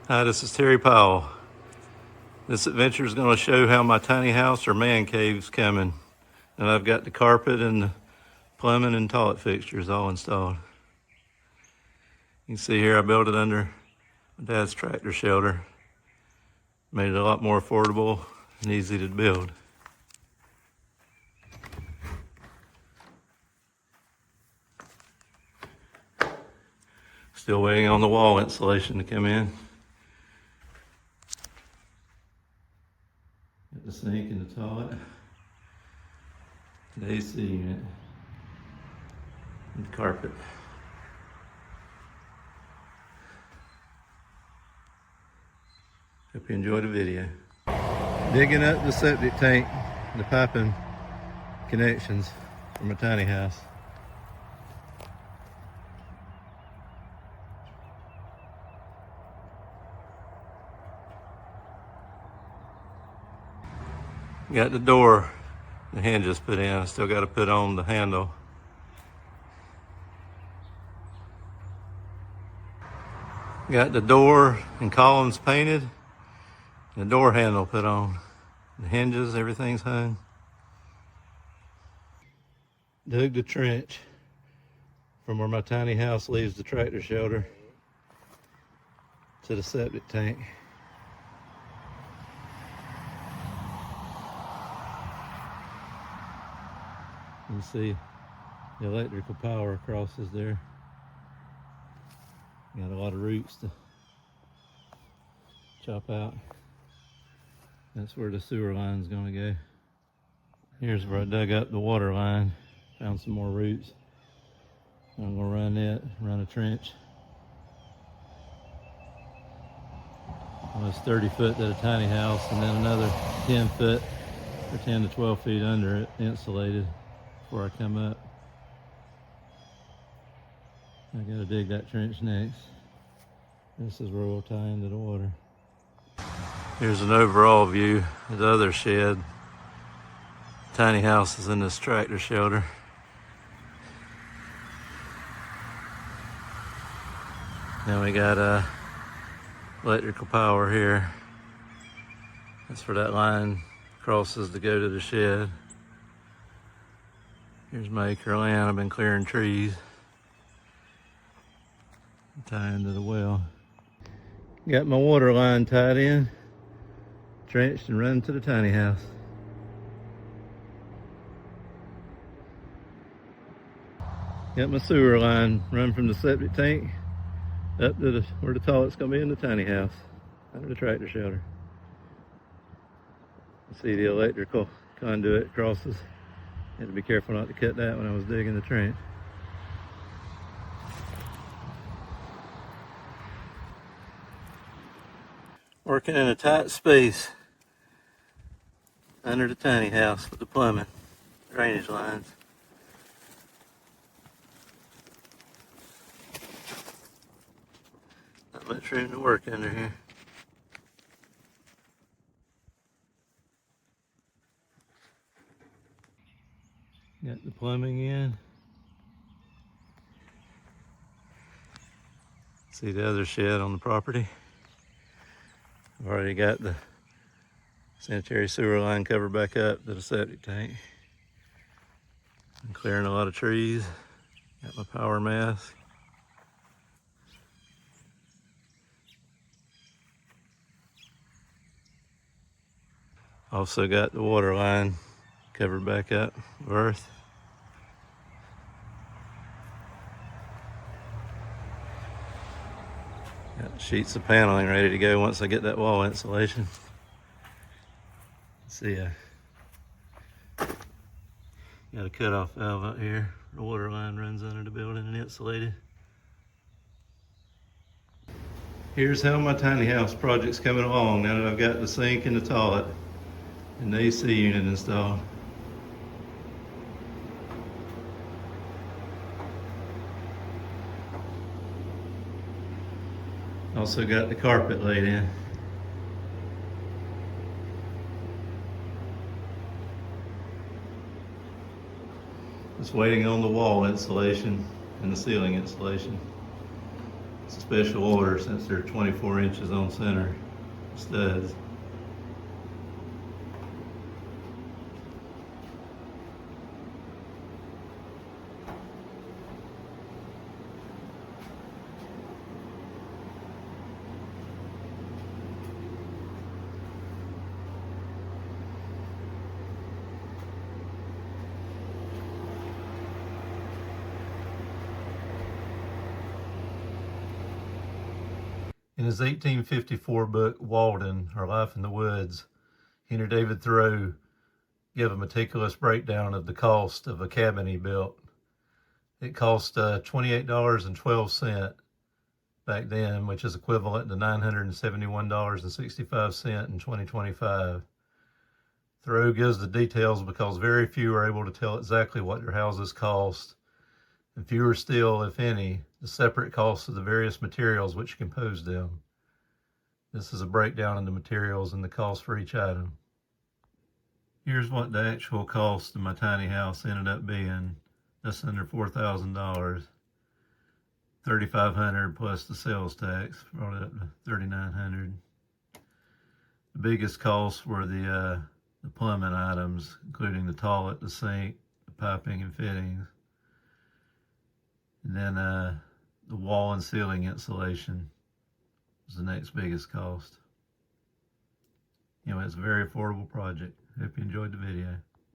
Hi, this is Terry Powell. This adventure is going to show how my tiny house or man cave's coming. And I've got the carpet and the plumbing and toilet fixtures all installed. You can see here I built it under my dad's tractor shelter. Made it a lot more affordable and easy to build. Still waiting on the wall insulation to come in. Got the sink and the toilet, the AC unit, and the carpet. Hope you enjoyed the video. Digging up the septic tank, the piping connections for my tiny house. Got the door, the hinges put in. I still got to put on the handle. Got the door and columns painted, and the door handle put on. The hinges, everything's hung. Dug the trench from where my tiny house leaves the tractor shelter to the septic tank. You can see the electrical power crosses there. Got a lot of roots to chop out. That's where the sewer line's gonna go. Here's where I dug up the water line, found some more roots. I'm gonna run a trench. Almost 30 foot to the tiny house, and then another 10 foot or 10 to 12 feet under it, insulated, before I come up. I gotta dig that trench next. This is where we'll tie into the water. Here's an overall view of the other shed. Tiny house is in this tractor shelter. Then we got electrical power here. That's where that line crosses to go to the shed. Here's my acre of land. I've been clearing trees. Tie into the well. Got my water line tied in, trenched, and run to the tiny house. Got my sewer line run from the septic tank up to where the toilet's gonna be in the tiny house, under the tractor shelter. You see the electrical conduit crosses. Had to be careful not to cut that when I was digging the trench. Working in a tight space under the tiny house with the plumbing, drainage lines. Not much room to work under here. Got the plumbing in. See the other shed on the property. I've already got the sanitary sewer line covered back up to the septic tank. I'm clearing a lot of trees. Got my power mask. Also got the water line covered back up with earth. Got sheets of paneling ready to go once I get that wall insulation. See, got a cutoff valve out here. The water line runs under the building and insulated. Here's how my tiny house project's coming along now that I've got the sink and the toilet and the AC unit installed. Also got the carpet laid in. Just waiting on the wall insulation and the ceiling insulation. It's a special order since they're 24 inches on center studs. In his 1854 book, Walden, or Life in the Woods, Henry David Thoreau gave a meticulous breakdown of the cost of a cabin he built. It cost $28.12 back then, which is equivalent to $971.65 in 2025. Thoreau gives the details because very few are able to tell exactly what their houses cost, and fewer still, if any, the separate costs of the various materials which compose them. This is a breakdown of the materials and the cost for each item. Here's what the actual cost of my tiny house ended up being. That's under $4,000. $3,500 plus the sales tax brought it up to $3,900. The biggest costs were the plumbing items, including the toilet, the sink, the piping and fittings. And then the wall and ceiling insulation was the next biggest cost. Anyway, it's a very affordable project. Hope you enjoyed the video.